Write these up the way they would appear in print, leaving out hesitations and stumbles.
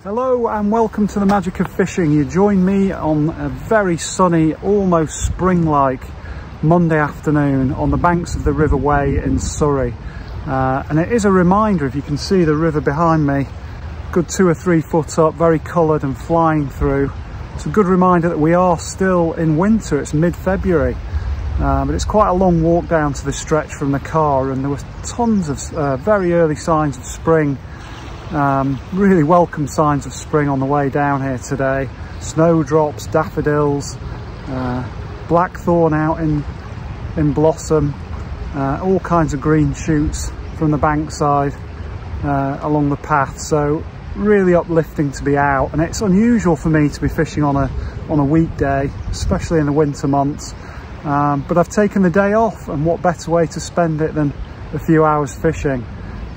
Hello and welcome to the magic of fishing. You join me on a very sunny, almost spring-like Monday afternoon on the banks of the River Wey in Surrey. And it is a reminder, if you can see the river behind me, good 2 or 3 foot up, very coloured and flying through. It's a good reminder that we are still in winter. It's mid-February, but it's quite a long walk down to the stretch from the car, and there were tons of very early signs of spring. Really welcome signs of spring on the way down here today. Snowdrops, daffodils, blackthorn out in blossom, all kinds of green shoots from the bankside along the path. So really uplifting to be out, and it's unusual for me to be fishing on a weekday, especially in the winter months. But I've taken the day off, and what better way to spend it than a few hours fishing.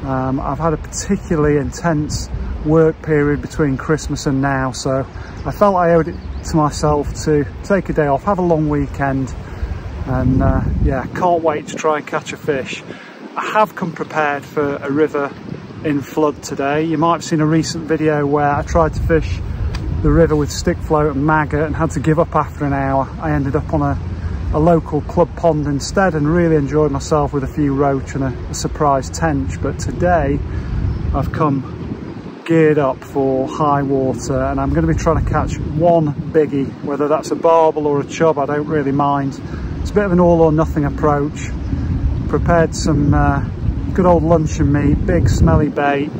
I've had a particularly intense work period between Christmas and now, so I felt I owed it to myself to take a day off, have a long weekend, and yeah, can't wait to try and catch a fish. I have come prepared for a river in flood today. You might have seen a recent video where I tried to fish the river with stick float and maggot and had to give up after an hour. I ended up on a local club pond instead and really enjoyed myself with a few roach and a surprise tench. But today I've come geared up for high water, and I'm going to be trying to catch one biggie, whether that's a barbel or a chub, I don't really mind. It's a bit of an all or nothing approach. Prepared some good old luncheon meat, big smelly bait,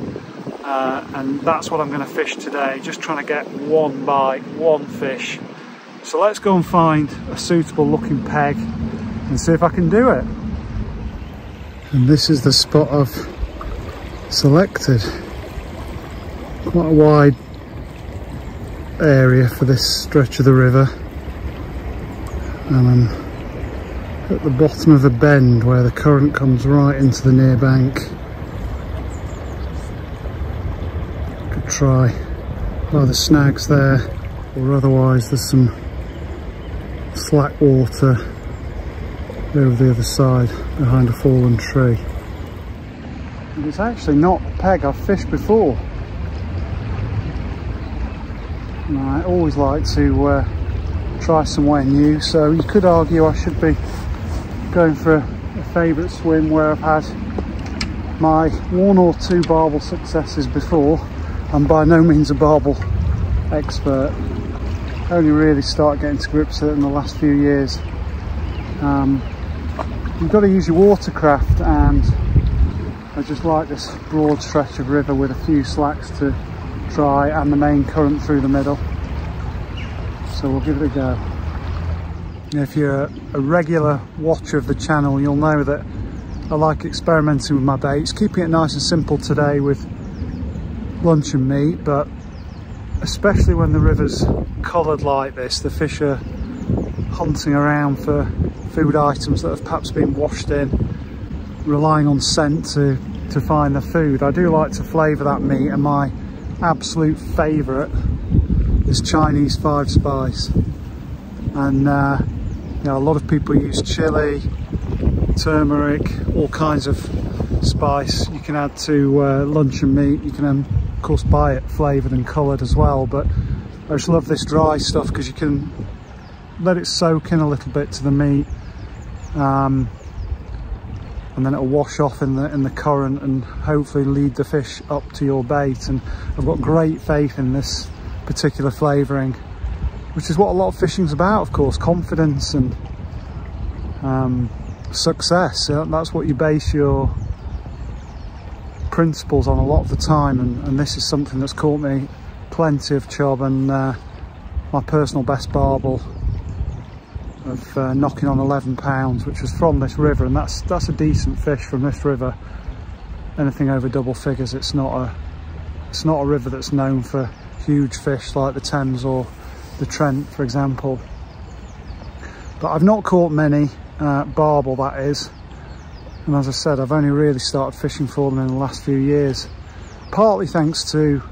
and that's what I'm going to fish today, just trying to get one bite, one fish. So let's go and find a suitable looking peg and see if I can do it. And this is the spot I've selected. Quite a wide area for this stretch of the river. And I'm at the bottom of a bend where the current comes right into the near bank. Could try either snags there, or otherwise there's some slack water over the other side behind a fallen tree. And it's actually not a peg I've fished before. And I always like to try somewhere new, so you could argue I should be going for a favourite swim where I've had my 1 or 2 barbel successes before. I'm by no means a barbel expert. Only really started getting to grips with it in the last few years. You've got to use your watercraft, and I just like this broad stretch of river with a few slacks to try and the main current through the middle. So we'll give it a go. If you're a regular watcher of the channel, you'll know that I like experimenting with my baits, keeping it nice and simple today with luncheon meat, but especially when the river's coloured like this, the fish are hunting around for food items that have perhaps been washed in, relying on scent to find the food. I do like to flavour that meat, and my absolute favourite is Chinese 5 spice. and you know, a lot of people use chili, turmeric, all kinds of spice you can add to luncheon meat. You can of course buy it flavoured and coloured as well, but I just love this dry stuff because you can let it soak in a little bit to the meat, and then it'll wash off in the current and hopefully lead the fish up to your bait. And I've got great faith in this particular flavouring, which is what a lot of fishing's about, of course, confidence and success. That's what you base your principles on a lot of the time, and this is something that's caught me plenty of chub, and my personal best barbel of knocking on 11 pounds, which was from this river, and that's a decent fish from this river. Anything over double figures, it's not a river that's known for huge fish like the Thames or the Trent, for example. But I've not caught many barbel, that is, and as I said, I've only really started fishing for them in the last few years, partly thanks to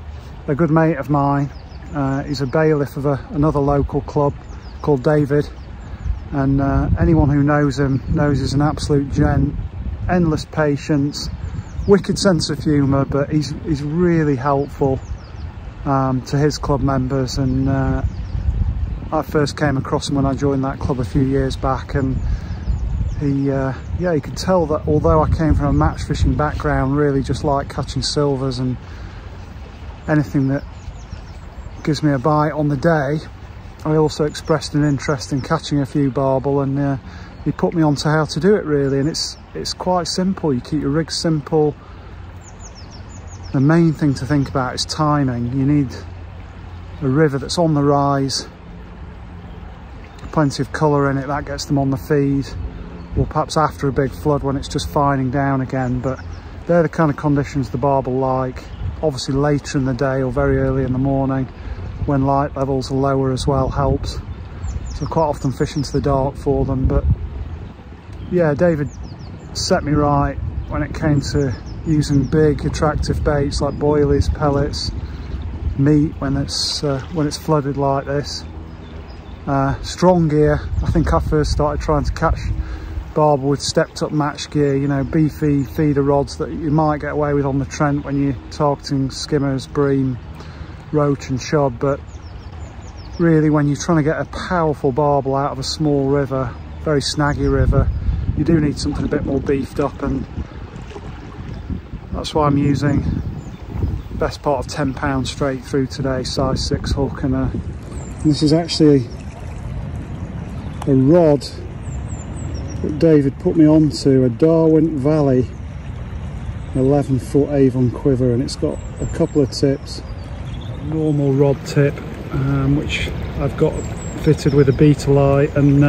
a good mate of mine. He's a bailiff of another local club called David, and anyone who knows him knows he's an absolute gent, endless patience, wicked sense of humour, but he's really helpful to his club members. And I first came across him when I joined that club a few years back, and yeah, you could tell that although I came from a match fishing background, really just like catching silvers and anything that gives me a bite on the day, I also expressed an interest in catching a few barbel, and he put me on to how to do it, really. And it's quite simple. You keep your rig simple. The main thing to think about is timing. You need a river that's on the rise, plenty of colour in it, that gets them on the feed, or perhaps after a big flood when it's just fining down again. But they're the kind of conditions the barbel like. Obviously later in the day or very early in the morning when light levels are lower as well helps. So quite often fish into the dark for them. But yeah, David set me right when it came to using big attractive baits like boilies, pellets, meat when it's flooded like this. Strong gear. I think I first started trying to catch barbel with stepped up match gear, you know, beefy feeder rods that you might get away with on the Trent when you're targeting skimmers, bream, roach and chub. But really when you're trying to get a powerful barbel out of a small river, very snaggy river, you do need something a bit more beefed up, and that's why I'm using best part of 10 pounds straight through today, size 6 hook. And this is actually a rod that David put me onto, a Darwin Valley 11-foot Avon quiver, and it's got a couple of tips. Normal rod tip, which I've got fitted with a beta light, and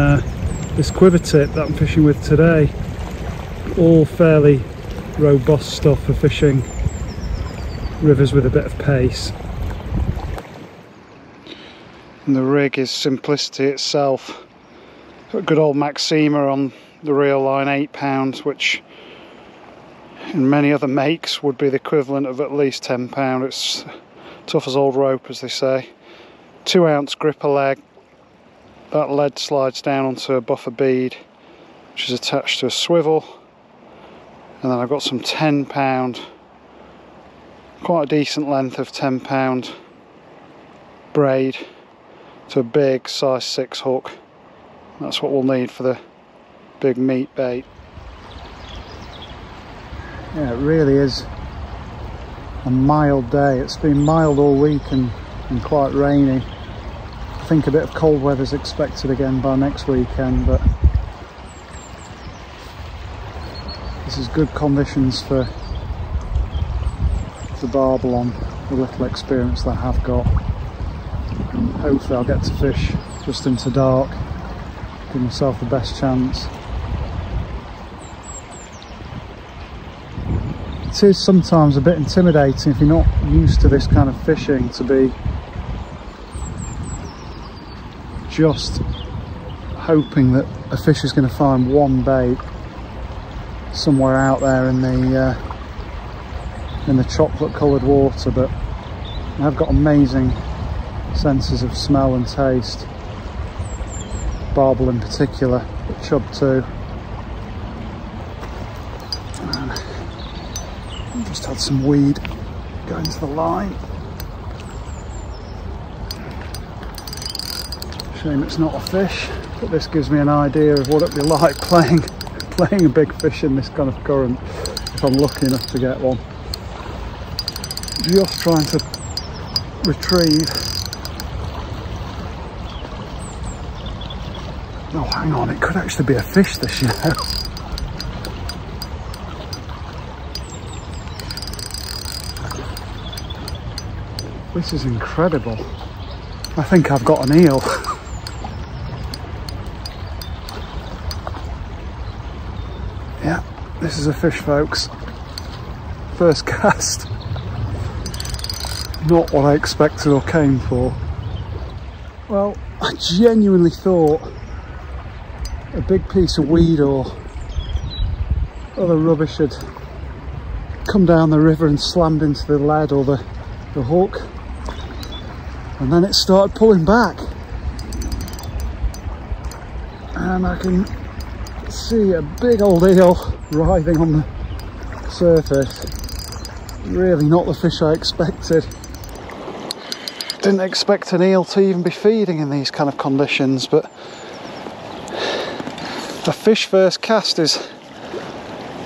this quiver tip that I'm fishing with today. All fairly robust stuff for fishing rivers with a bit of pace. And the rig is simplicity itself. Got good old Maxima on the reel line, 8 pounds, which in many other makes would be the equivalent of at least 10 pound. It's tough as old rope, as they say. 2 ounce gripper leg. That lead slides down onto a buffer bead, which is attached to a swivel. And then I've got some 10 pound, quite a decent length of 10 pound braid to a big size 6 hook. That's what we'll need for the big meat bait. Yeah, it really is a mild day. It's been mild all week and quite rainy. I think a bit of cold weather is expected again by next weekend, but this is good conditions for the barbel on the little experience that I have got. Hopefully I'll get to fish just into dark, give myself the best chance. It is sometimes a bit intimidating if you're not used to this kind of fishing, to be just hoping that a fish is going to find one bait somewhere out there in the chocolate coloured water. But I've got amazing senses of smell and taste. barbel in particular, but chub too. And just had some weed going to the line. Shame it's not a fish, but this gives me an idea of what it'd be like playing a big fish in this kind of current, if I'm lucky enough to get one. Just trying to retrieve. Oh, hang on, it could actually be a fish, this, you know. This is incredible. I think I've got an eel. Yeah, this is a fish, folks. First cast. Not what I expected or came for. Well, I genuinely thought a big piece of weed or other rubbish had come down the river and slammed into the lead or the hook, and then it started pulling back, and I can see a big old eel writhing on the surface. Really not the fish I expected. Didn't expect an eel to even be feeding in these kind of conditions, but a fish first cast is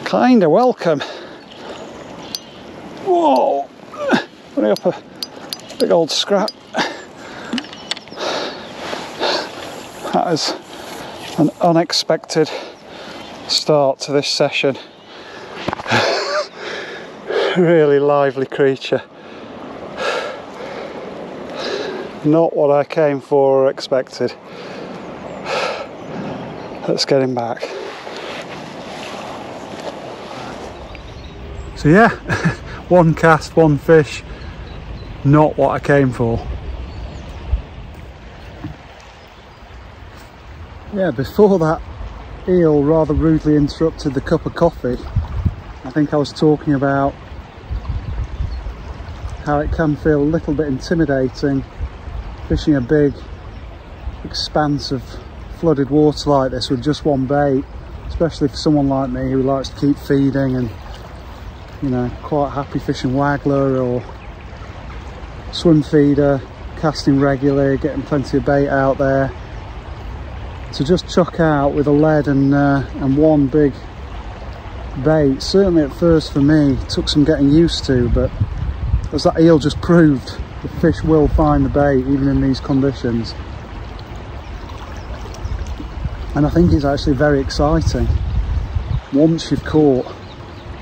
kinda welcome. Whoa! Putting up a big old scrap. That is an unexpected start to this session. Really lively creature. Not what I came for or expected. Let's get him back. So yeah, one cast, one fish, not what I came for. Yeah, before that eel rather rudely interrupted the cup of coffee, I think I was talking about how it can feel a little bit intimidating fishing a big expanse of flooded water like this with just one bait, especially for someone like me who likes to keep feeding and, you know, quite happy fishing waggler or swim feeder, casting regularly, getting plenty of bait out there. To just chuck out with a lead and one big bait, certainly at first for me, took some getting used to, but as that eel just proved, the fish will find the bait even in these conditions. And I think it's actually very exciting once you've caught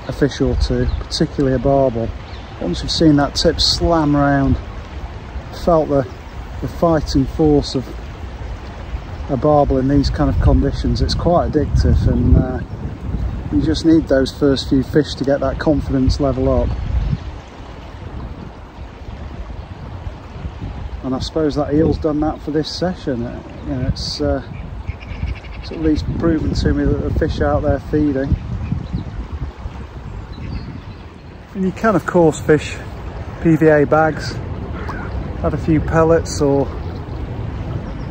a fish or two, particularly a barbel. Once you've seen that tip slam around, felt the fighting force of a barbel in these kind of conditions, it's quite addictive, and you just need those first few fish to get that confidence level up. And I suppose that eel's done that for this session. You know, it's at least proven to me that the fish are out there feeding. And you can of course fish PVA bags, add a few pellets or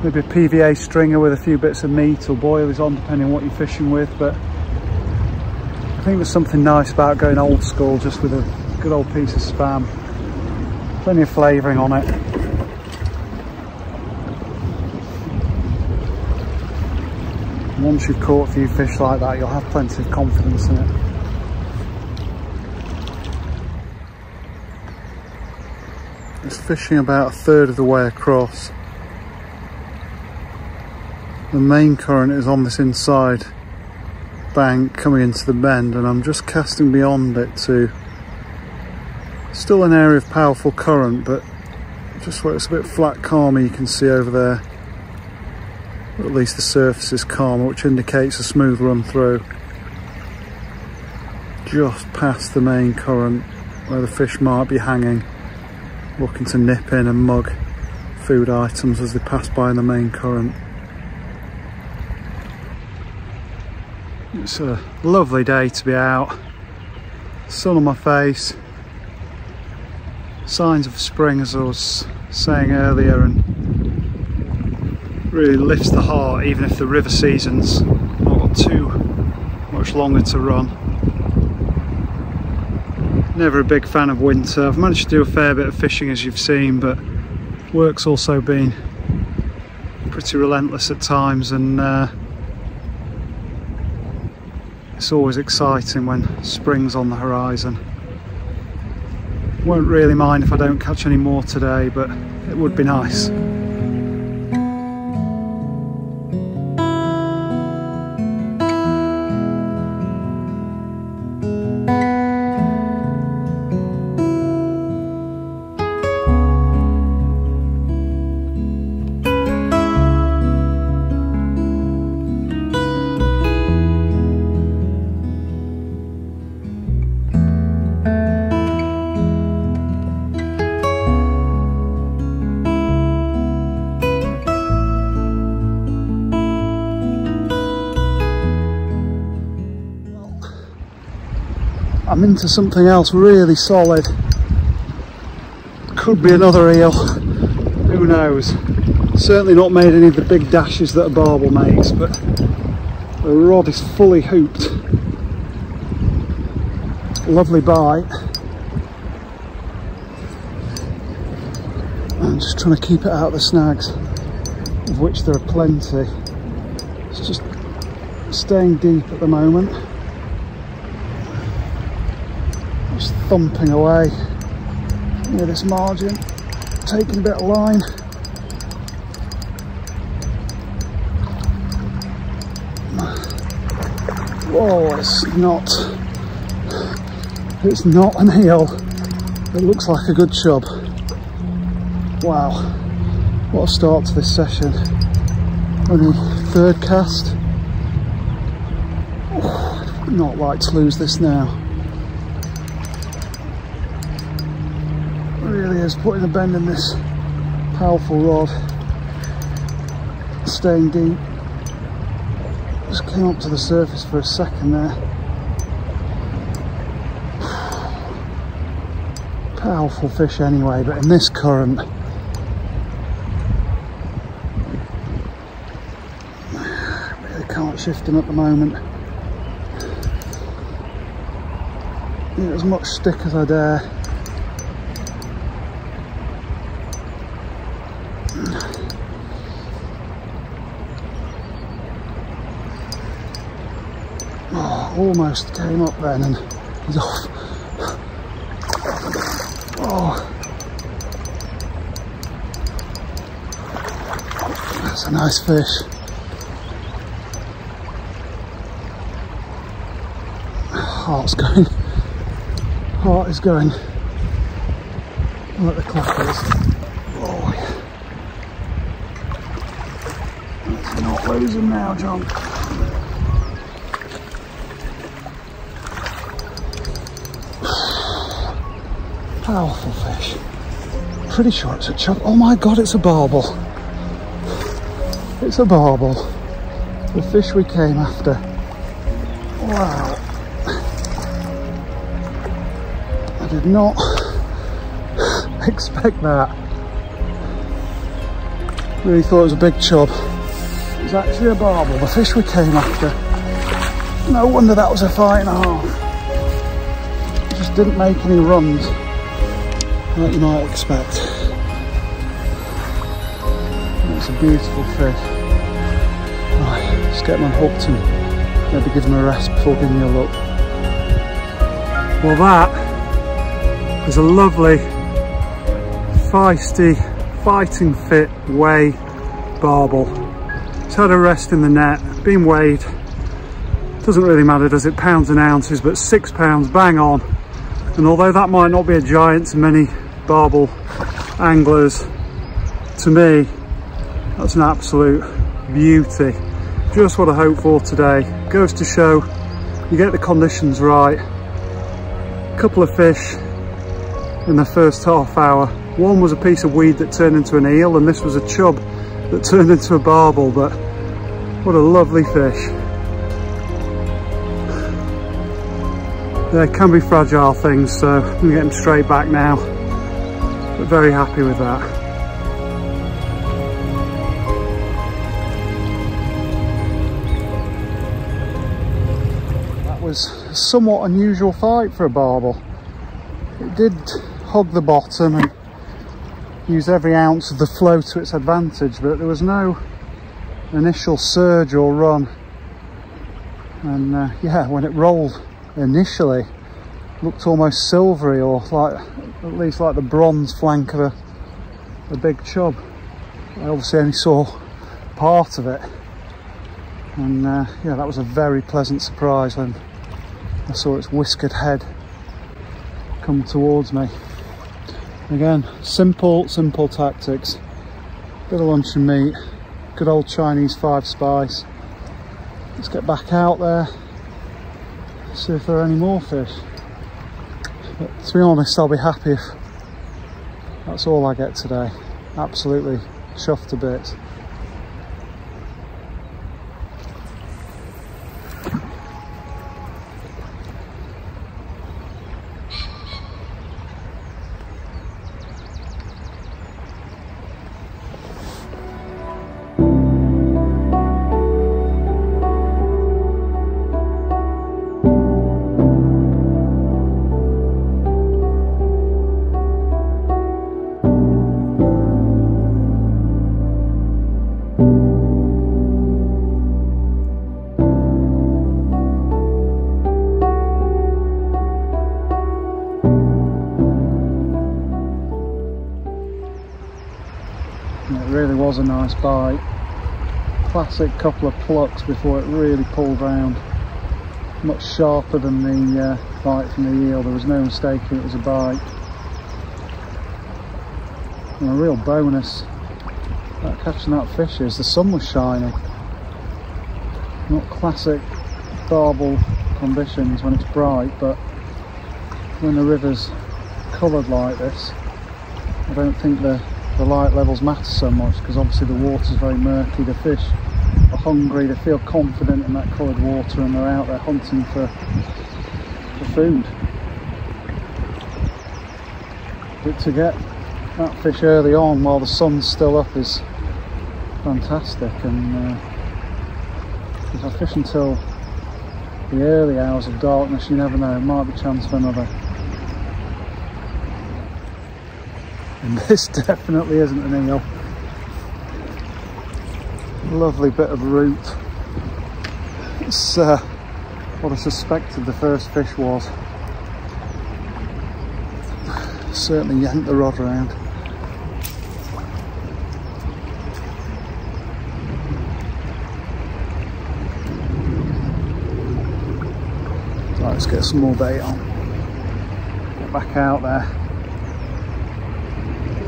maybe a PVA stringer with a few bits of meat or boilies on, depending on what you're fishing with. But I think there's something nice about going old school, just with a good old piece of spam. Plenty of flavouring on it. Once you've caught a few fish like that, you'll have plenty of confidence in it. It's fishing about a third of the way across. The main current is on this inside bank coming into the bend, and I'm just casting beyond it to still an area of powerful current, but just where it's a bit flat calmer, you can see over there. Or at least the surface is calmer, which indicates a smooth run through. Just past the main current where the fish might be hanging, looking to nip in and mug food items as they pass by in the main current. It's a lovely day to be out, sun on my face, signs of spring as I was saying earlier, and Really lifts the heart, even if the river season's not got too much longer to run. Never a big fan of winter. I've managed to do a fair bit of fishing, as you've seen, but work's also been pretty relentless at times, and it's always exciting when spring's on the horizon. Won't really mind if I don't catch any more today, but it would be nice. I'm into something else really solid. Could be another eel, who knows. Certainly not made any of the big dashes that a barbel makes, but the rod is fully hooped. Lovely bite. I'm just trying to keep it out of the snags, of which there are plenty. It's just staying deep at the moment. Just thumping away near this margin, taking a bit of line. Whoa, it's not an eel. It looks like a good chub. Wow, what a start to this session. Only third cast. Oh, not like to lose this now. Really is putting a bend in this powerful rod. Staying deep. Just came up to the surface for a second there. Powerful fish anyway, but in this current, really can't shift him at the moment. Need as much stick as I dare. Oh, almost came up then and he's off. Oh, that's a nice fish. Heart's going. Heart is going. Like the clock is. Oh, yeah. Let's not lose him now, John. Powerful fish. Pretty sure it's a chub. Oh my god, it's a barbel. It's a barbel. The fish we came after. Wow. I did not expect that. Really thought it was a big chub. It was actually a barbel. The fish we came after. No wonder that was a fight and a half. It just didn't make any runs like you might expect. It's a beautiful fish. Right, just get him unhooked and maybe give him a rest before giving you a look. Well, that is a lovely, feisty, fighting fit Wey barbel. It's had a rest in the net, been weighed. Doesn't really matter, does it? Pounds and ounces, but 6 pounds bang on. And although that might not be a giant to many barbel anglers, to me that's an absolute beauty. Just what I hope for today. Goes to show you get the conditions right. A couple of fish in the first half hour. One was a piece of weed that turned into an eel, and this was a chub that turned into a barbel, but what a lovely fish. They can be fragile things, so I'm going to get them straight back now, but very happy with that. was a somewhat unusual fight for a barbel. It did hug the bottom and use every ounce of the flow to its advantage, but there was no initial surge or run. And yeah, when it rolled initially, it looked almost silvery, or like at least like the bronze flank of a big chub. I obviously only saw part of it, and yeah, that was a very pleasant surprise when I saw its whiskered head come towards me. Again, simple tactics. Bit of luncheon meat, good old Chinese 5 spice. Let's get back out there, see if there are any more fish. But to be honest, I'll be happy if that's all I get today. Absolutely chuffed to bits. It really was a nice bite. Classic couple of plucks before it really pulled round. Much sharper than the bite from the eel. There was no mistaking it was a bite. And a real bonus about catching that fish is the sun was shining. Not classic barbel conditions when it's bright, but when the river's coloured like this, I don't think the light levels matter so much, because obviously the water's very murky. The fish are hungry, they feel confident in that coloured water, and they're out there hunting for food. But to get that fish early on while the sun's still up is fantastic. And if I fish until the early hours of darkness, you never know, it might be a chance for another. And this definitely isn't an eel. Lovely bit of root. It's what I suspected the first fish was. Certainly yanked the rod around. Right, let's get some more bait on. Get back out there.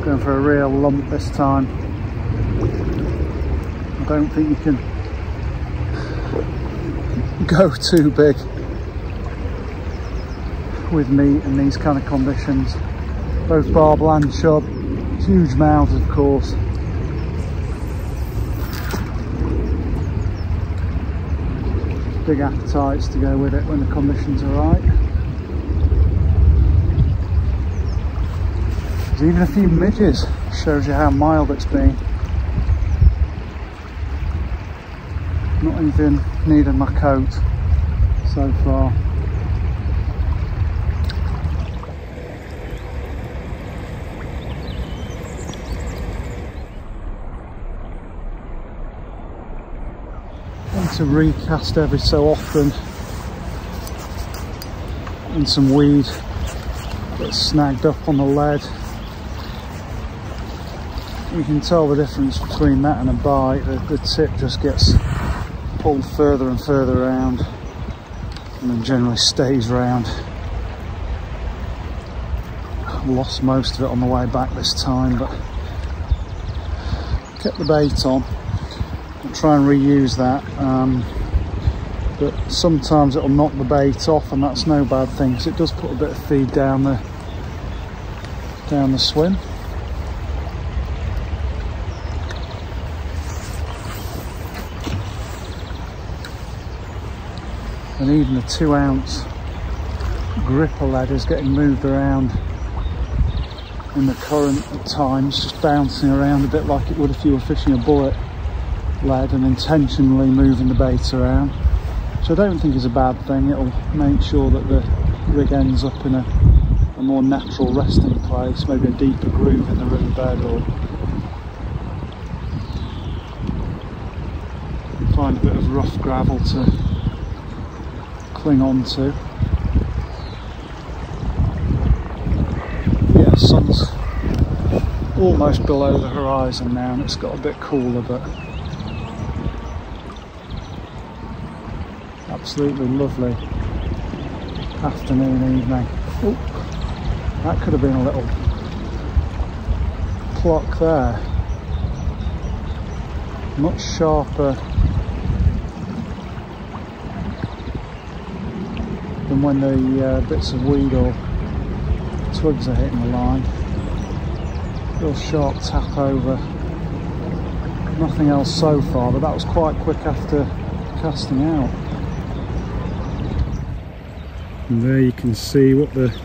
Going for a real lump this time. I don't think you can go too big with meat in these kind of conditions. Both barbel and chub, huge mouths of course. Big appetites to go with it when the conditions are right. There's even a few midges, shows you how mild it's been. Not even needed my coat so far. To recast every so often, and some weed gets snagged up on the lead. You can tell the difference between that and a bite. The tip just gets pulled further and further around, and then generally stays round. I've lost most of it on the way back this time, but kept the bait on. Try and reuse that, but sometimes it'll knock the bait off, and that's no bad thing because it does put a bit of feed down the swim. And even the 2 ounce gripper lead is getting moved around in the current at times, just bouncing around a bit like it would if you were fishing a bullet lead and intentionally moving the bait around. which I don't think is a bad thing. It'll make sure that the rig ends up in a more natural resting place, maybe a deeper groove in the riverbed, or find a bit of rough gravel to cling on to. Yeah, sun's almost below the horizon now and it's got a bit cooler, but absolutely lovely afternoon, evening. Oh, that could have been a little clock there. Much sharper than when the bits of weed or twigs are hitting the line. Real sharp tap over. Nothing else so far, but that was quite quick after casting out. And there you can see what the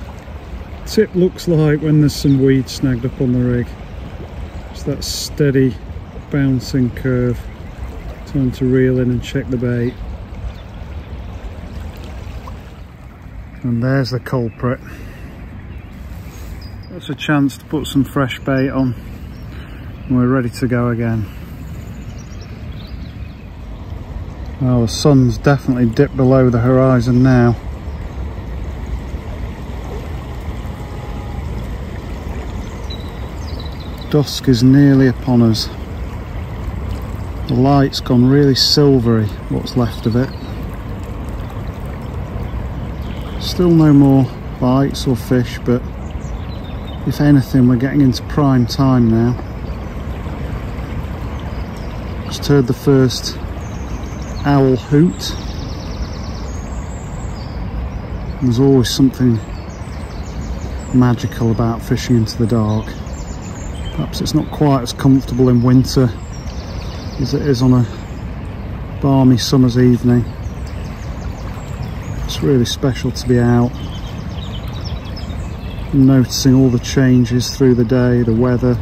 tip looks like when there's some weed snagged up on the rig. It's that steady bouncing curve. Time to reel in and check the bait. And there's the culprit. That's a chance to put some fresh bait on and we're ready to go again. Well, the sun's definitely dipped below the horizon now. Dusk is nearly upon us. The light's gone really silvery, what's left of it. Still no more bites or fish, but if anything, we're getting into prime time now. Just heard the first owl hoot. There's always something magical about fishing into the dark. Perhaps it's not quite as comfortable in winter as it is on a balmy summer's evening. It's really special to be out, noticing all the changes through the day, the weather,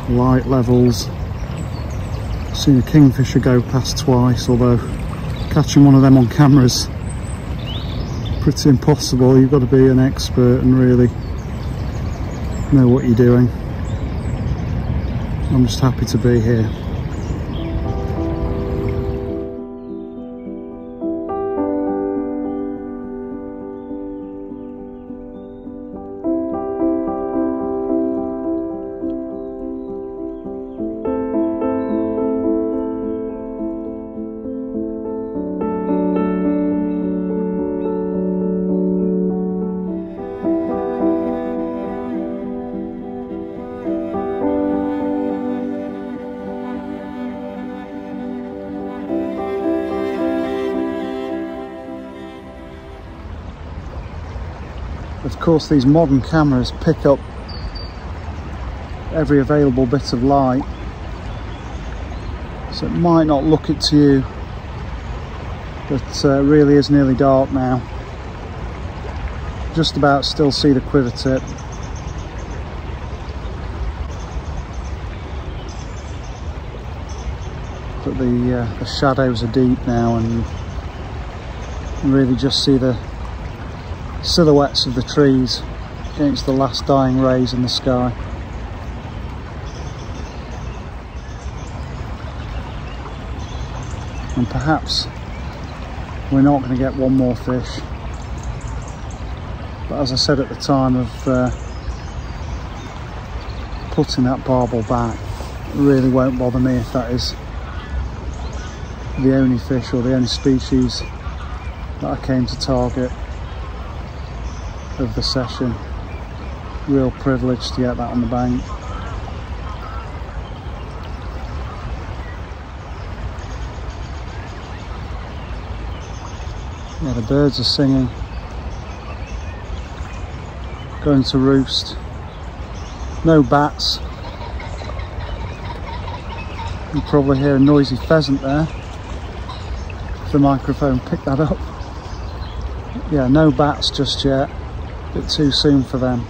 light levels. I've seen a kingfisher go past twice, although catching one of them on camera's pretty impossible. You've got to be an expert and really know what you're doing. I'm just happy to be here. Of course, these modern cameras pick up every available bit of light, so it might not look it to you, but really is nearly dark now. Just about still see the quiver tip. But the shadows are deep now and you really just see the silhouettes of the trees against the last dying rays in the sky. And perhaps we're not going to get one more fish, but as I said at the time of putting that barbel back, it really won't bother me if that is the only fish or the only species that I came to target of the session. Real privilege to get that on the bank. Yeah, the birds are singing, going to roost. No bats. You probably hear a noisy pheasant there, if the microphone picked that up. Yeah, no bats just yet. A bit too soon for them.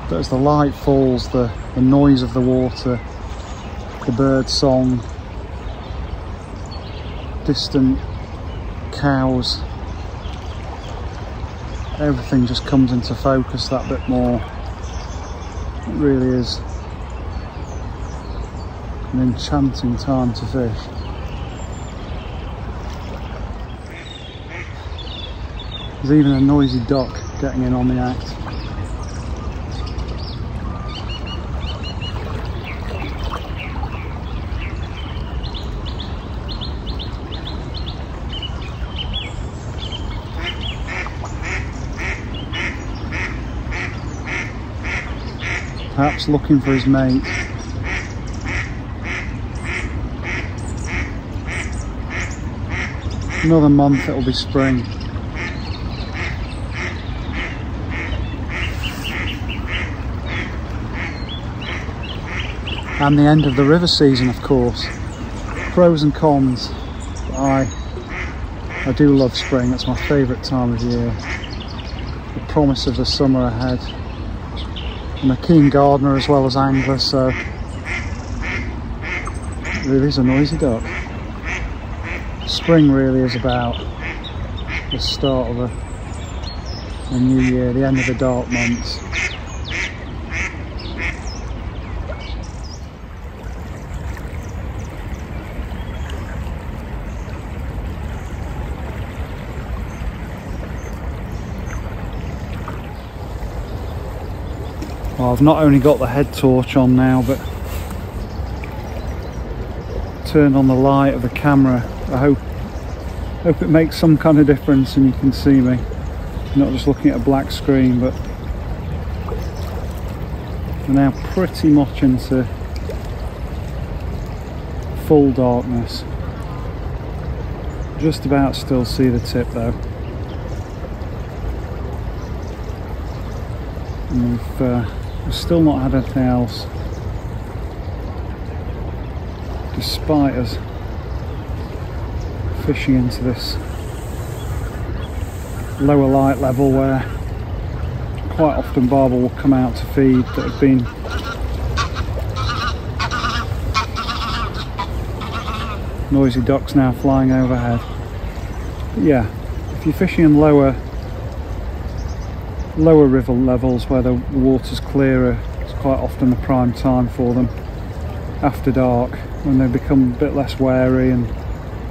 But as the light falls, the noise of the water the bird song, distant cows, everything just comes into focus that bit more. It really is an enchanting time to fish. There's even a noisy duck getting in on the act. Perhaps looking for his mate. Another month it'll be spring. And the end of the river season, of course. Pros and cons. I do love spring, it's my favourite time of year. The promise of the summer ahead. I'm a keen gardener as well as angler, so it really is a noisy duck. Spring really is about the start of a new year, the end of the dark months. Well, I've not only got the head torch on now, but turned on the light of the camera. I hope it makes some kind of difference and you can see me. Not just looking at a black screen, but we're now pretty much into full darkness. Just about still see the tip though. And we've still not had anything else, despite us fishing into this lower light level where quite often barbel will come out to feed that have been noisy ducks now flying overhead. But yeah, if you're fishing in lower river levels where the water's clearer, it's quite often the prime time for them after dark, when they become a bit less wary and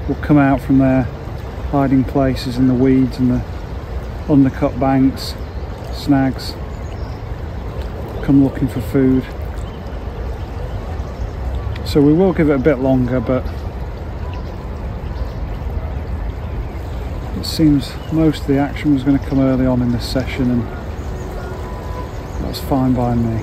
will come out from their hiding places in the weeds and the undercut banks, snags, come looking for food. So we will give it a bit longer, but it seems most of the action was going to come early on in this session, and that's fine by me.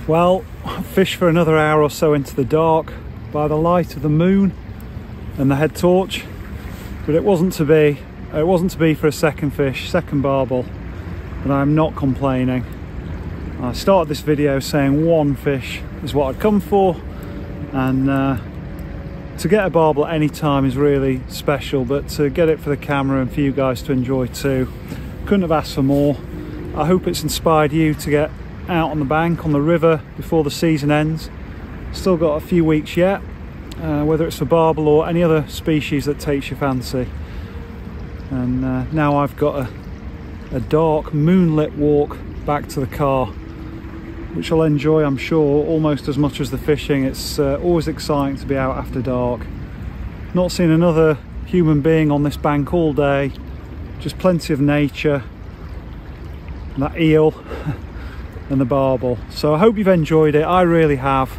Well, I fished for another hour or so into the dark by the light of the moon and the head torch, but it wasn't to be. It wasn't to be for a second fish, second barbel, and I'm not complaining. I started this video saying one fish is what I'd come for, and to get a barbel at any time is really special, but to get it for the camera and for you guys to enjoy too, couldn't have asked for more. I hope it's inspired you to get out on the bank, on the river, before the season ends. Still got a few weeks yet, whether it's for barbel or any other species that takes your fancy. And now I've got a dark moonlit walk back to the car, which I'll enjoy, I'm sure, almost as much as the fishing. It's always exciting to be out after dark. Not seen another human being on this bank all day, just plenty of nature, and that eel and the barbel. So I hope you've enjoyed it. I really have.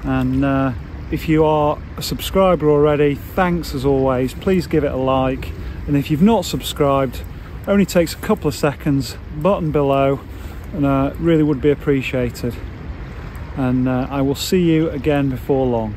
And if you are a subscriber already, thanks as always. Please give it a like, and if you've not subscribed, only takes a couple of seconds, button below, and really would be appreciated. And I will see you again before long.